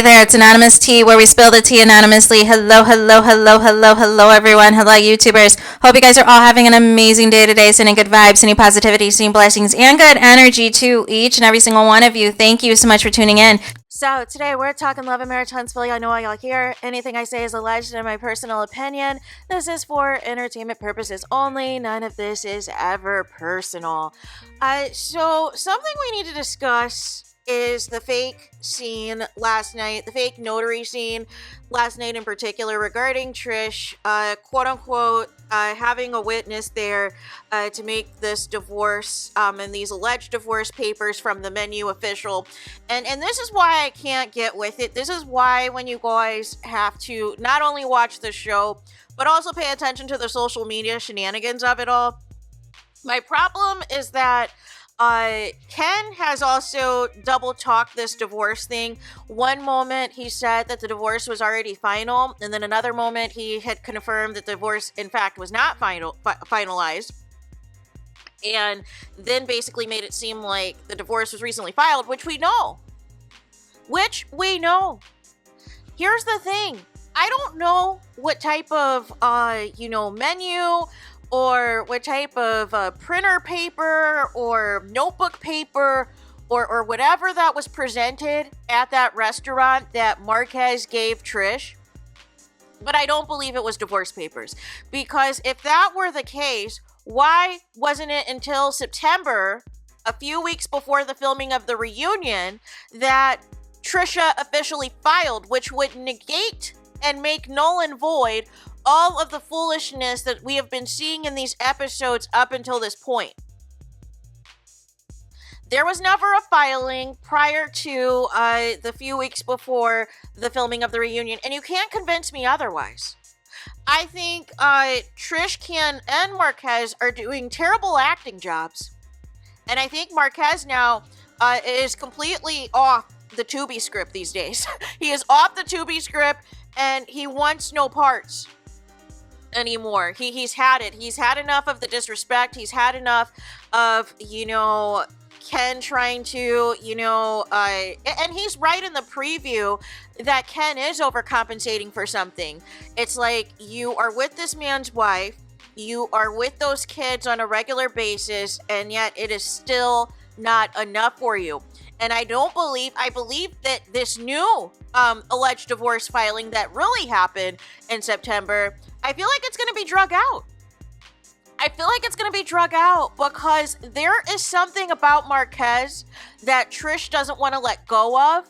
there, it's Anonymous Tea, where we spill the tea anonymously. Hello, hello, hello, hello, hello, everyone. Hello, YouTubers. Hope you guys are all having an amazing day today, sending good vibes, sending positivity, sending blessings, and good energy to each and every single one of you. Thank you so much for tuning in. So today we're talking love and marriage, Huntsville. I know why y'all here. Anything I say is alleged in my personal opinion. This is for entertainment purposes only. None of this is ever personal. So something we need to discuss is the fake scene last night, the fake notary scene last night in particular regarding Trish, quote unquote, having a witness there to make this divorce and these alleged divorce papers from the menu official. And this is why I can't get with it. This is why when you guys have to not only watch the show, but also pay attention to the social media shenanigans of it all. My problem is that Ken has also double talked this divorce thing. One moment he said that the divorce was already final, and then another moment he had confirmed that the divorce in fact was not finalized, and then basically made it seem like the divorce was recently filed, which we know. Here's the thing. I don't know what type of menu or what type of printer paper or notebook paper or whatever that was presented at that restaurant that Marquez gave Trish. But I don't believe it was divorce papers. Because if that were the case, why wasn't it until September, a few weeks before the filming of the reunion, that Trisha officially filed, which would negate and make null and void all of the foolishness that we have been seeing in these episodes up until this point. There was never a filing prior to the few weeks before the filming of the reunion, and you can't convince me otherwise. I think Trish, Ken, and Marquez are doing terrible acting jobs. And I think Marquez now is completely off the Tubi script these days. He is off the Tubi script, and he wants no parts anymore. He's had it. He's had enough of the disrespect. He's had enough of, Ken trying to, and he's right in the preview that Ken is overcompensating for something. It's like, you are with this man's wife, you are with those kids on a regular basis, and yet it is still not enough for you. And I believe that this new alleged divorce filing that really happened in September, I feel like it's going to be drug out. Because there is something about Marquez that Trish doesn't want to let go of.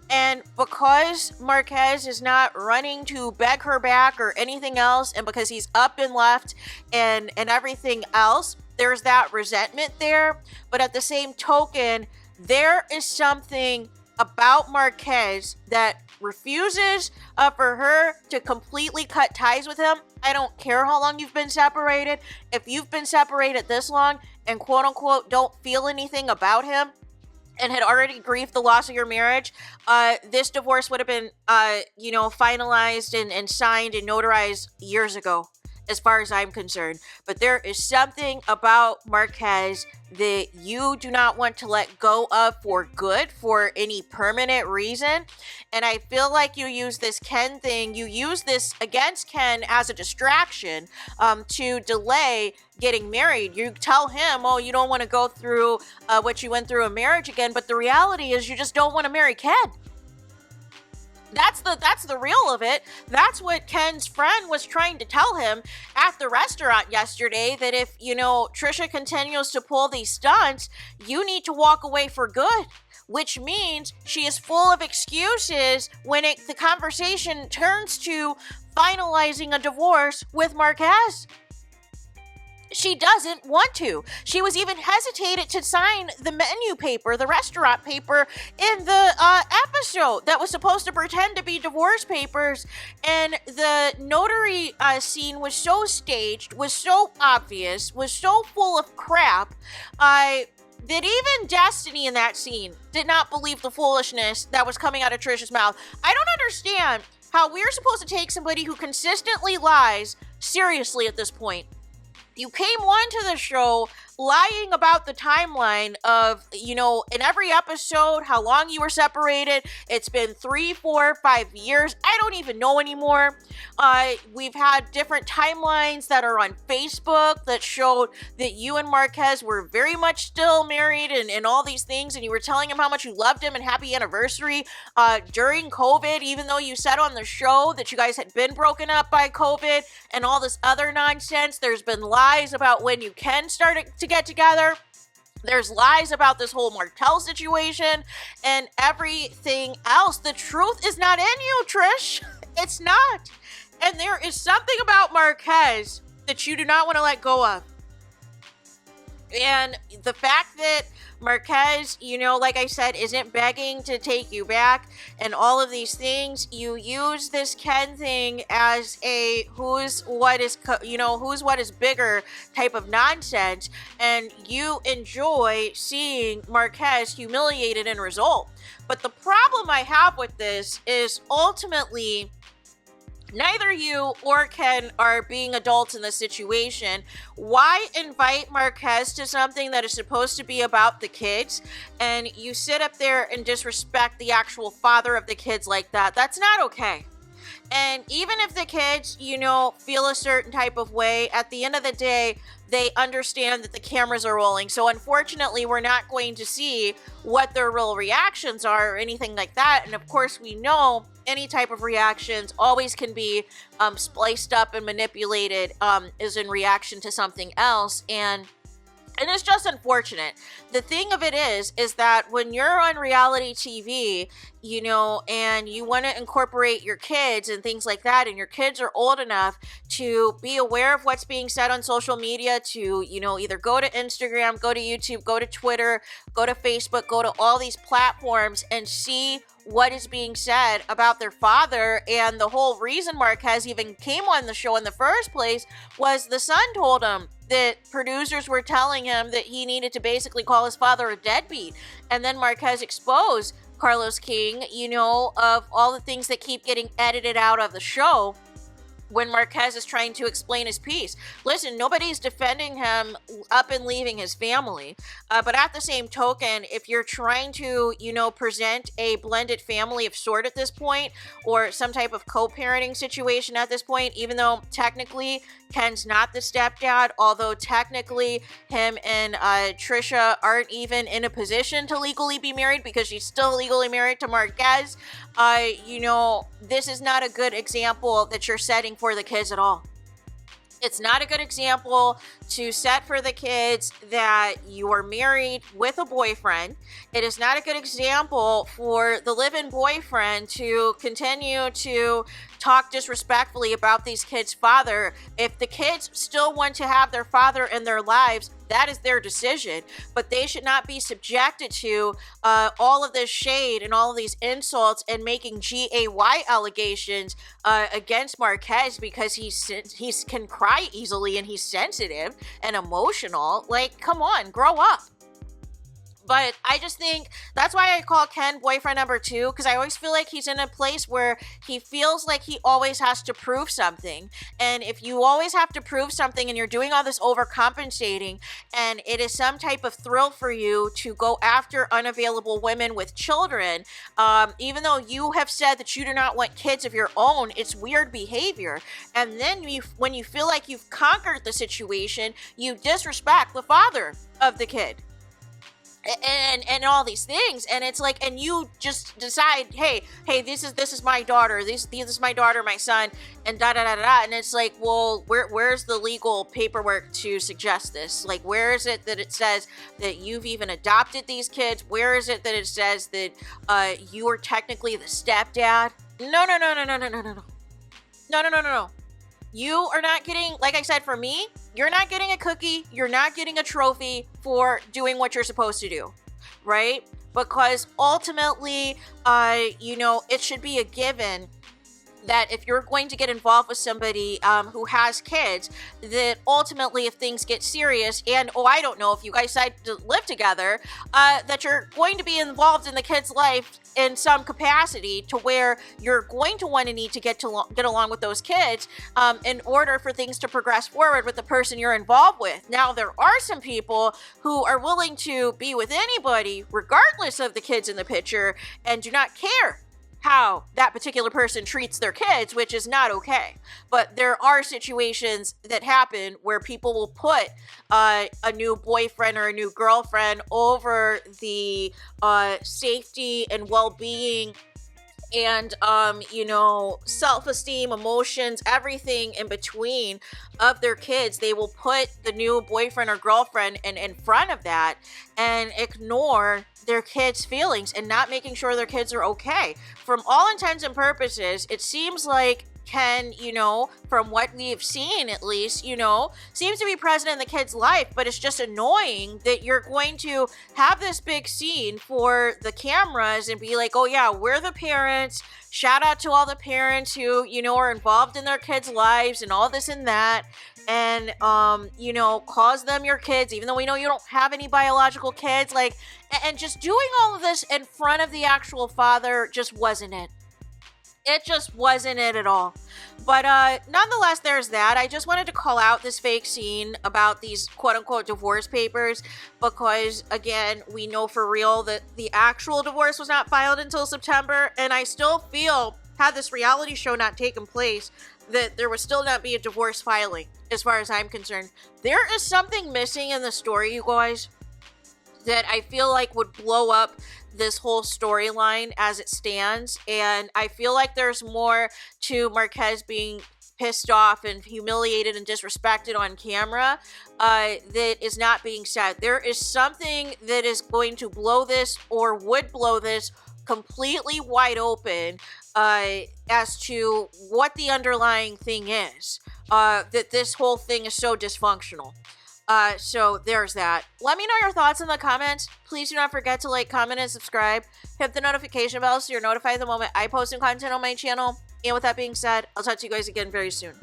And because Marquez is not running to beg her back or anything else, and because he's up and left and everything else, there's that resentment there. But at the same token, there is something about Marquez that refuses for her to completely cut ties with him. I don't care how long you've been separated. If you've been separated this long and quote unquote don't feel anything about him and had already grieved the loss of your marriage, this divorce would have been finalized and signed and notarized years ago, as far as I'm concerned. But there is something about Marquez that you do not want to let go of for good, for any permanent reason. And I feel like you use this Ken thing, you use this against Ken as a distraction to delay getting married. You tell him, oh, you don't want to go through what you went through in marriage again, but the reality is you just don't want to marry Ken. That's the real of it. That's what Ken's friend was trying to tell him at the restaurant yesterday, that if, Trisha continues to pull these stunts, you need to walk away for good, which means she is full of excuses when the conversation turns to finalizing a divorce with Marquez. She doesn't want to. She was even hesitated to sign the menu paper, the restaurant paper in the episode that was supposed to pretend to be divorce papers. And the notary scene was so staged, was so obvious, was so full of crap, that even Destiny in that scene did not believe the foolishness that was coming out of Trisha's mouth. I don't understand how we're supposed to take somebody who consistently lies seriously at this point. You came onto the show lying about the timeline of, you know, in every episode, how long you were separated. It's been 3, 4, 5 years. I don't even know anymore. We've had different timelines that are on Facebook that showed that you and Marquez were very much still married and all these things, and you were telling him how much you loved him and happy anniversary during COVID, even though you said on the show that you guys had been broken up by COVID and all this other nonsense. There's been lies about when you can start to get together. There's lies about this whole Martell situation and everything else. The truth is not in you, Trish. It's not. And there is something about Marquez that you do not want to let go of. And the fact that Marquez, you know, like I said, isn't begging to take you back and all of these things, you use this Ken thing as a who's what is bigger type of nonsense, and you enjoy seeing Marquez humiliated in result. But the problem I have with this is ultimately neither you or Ken are being adults in this situation. Why invite Marquez to something that is supposed to be about the kids, and you sit up there and disrespect the actual father of the kids like that? That's not okay. And even if the kids, you know, feel a certain type of way, at the end of the day, they understand that the cameras are rolling. So unfortunately, we're not going to see what their real reactions are or anything like that. And of course, we know any type of reactions always can be spliced up and manipulated is in reaction to something else. And it's just unfortunate. The thing of it is that when you're on reality TV, you know, and you want to incorporate your kids and things like that, and your kids are old enough to be aware of what's being said on social media, to, you know, either go to Instagram, go to YouTube, go to Twitter, go to Facebook, go to all these platforms and see what is being said about their father. And the whole reason Marquez even came on the show in the first place was the son told him that producers were telling him that he needed to basically call his father a deadbeat. And then Marquez exposed Carlos King, you know, of all the things that keep getting edited out of the show when Marquez is trying to explain his piece. Listen, nobody's defending him up and leaving his family. But at the same token, if you're trying to, you know, present a blended family of sort at this point, or some type of co-parenting situation at this point, even though technically Ken's not the stepdad, although technically him and Trisha aren't even in a position to legally be married because she's still legally married to Marquez, you know, this is not a good example that you're setting for the kids at all. It's not a good example to set for the kids that you are married with a boyfriend. It is not a good example for the live-in boyfriend to continue to talk disrespectfully about these kids' father. If the kids still want to have their father in their lives, that is their decision, but they should not be subjected to all of this shade and all of these insults and making GAY allegations against Marquez because he can cry easily and he's sensitive and emotional. Like, come on, grow up. But I just think that's why I call Ken boyfriend number 2, because I always feel like he's in a place where he feels like he always has to prove something. And if you always have to prove something and you're doing all this overcompensating, and it is some type of thrill for you to go after unavailable women with children, even though you have said that you do not want kids of your own, it's weird behavior. And then when you feel like you've conquered the situation, you disrespect the father of the kid. And all these things, and it's like, and you just decide, hey, this is my daughter, this is my daughter, my son, and da da da da. And it's like, well, where's the legal paperwork to suggest this? Like, where is it that it says that you've even adopted these kids? Where is it that it says that you are technically the stepdad? No. You are not getting, like I said, for me, you're not getting a cookie. You're not getting a trophy for doing what you're supposed to do, right? Because ultimately, you know, it should be a given that if you're going to get involved with somebody who has kids, that ultimately if things get serious and, I don't know, if you guys decide to live together, that you're going to be involved in the kid's life in some capacity to where you're going to want to need to get along with those kids in order for things to progress forward with the person you're involved with. Now, there are some people who are willing to be with anybody regardless of the kids in the picture and do not care how that particular person treats their kids, which is not okay. But there are situations that happen where people will put a new boyfriend or a new girlfriend over the safety and well-being and self-esteem, emotions, everything in between of their kids. They will put the new boyfriend or girlfriend in front of that and ignore their kids' feelings and not making sure their kids are okay. From all intents and purposes, it seems like Ken, from what we've seen at least, seems to be present in the kid's life, but it's just annoying that you're going to have this big scene for the cameras and be like, oh yeah, we're the parents. Shout out to all the parents who, are involved in their kids' lives and all this and that. And, cause them your kids, even though we know you don't have any biological kids, and just doing all of this in front of the actual father just wasn't it. It just wasn't it at all. But nonetheless, there's that. I just wanted to call out this fake scene about these quote-unquote divorce papers because, again, we know for real that the actual divorce was not filed until September, and I still feel, had this reality show not taken place, that there would still not be a divorce filing, as far as I'm concerned. There is something missing in the story, you guys, that I feel like would blow up this whole storyline as it stands, and I feel like there's more to Marquez being pissed off and humiliated and disrespected on camera that is not being said. There is something that is going to blow this or would blow this completely wide open as to what the underlying thing is, that this whole thing is so dysfunctional. So there's that. Let me know your thoughts in the comments. Please do not forget to like, comment, and subscribe. Hit the notification bell so you're notified the moment I post new content on my channel. And with that being said, I'll talk to you guys again very soon.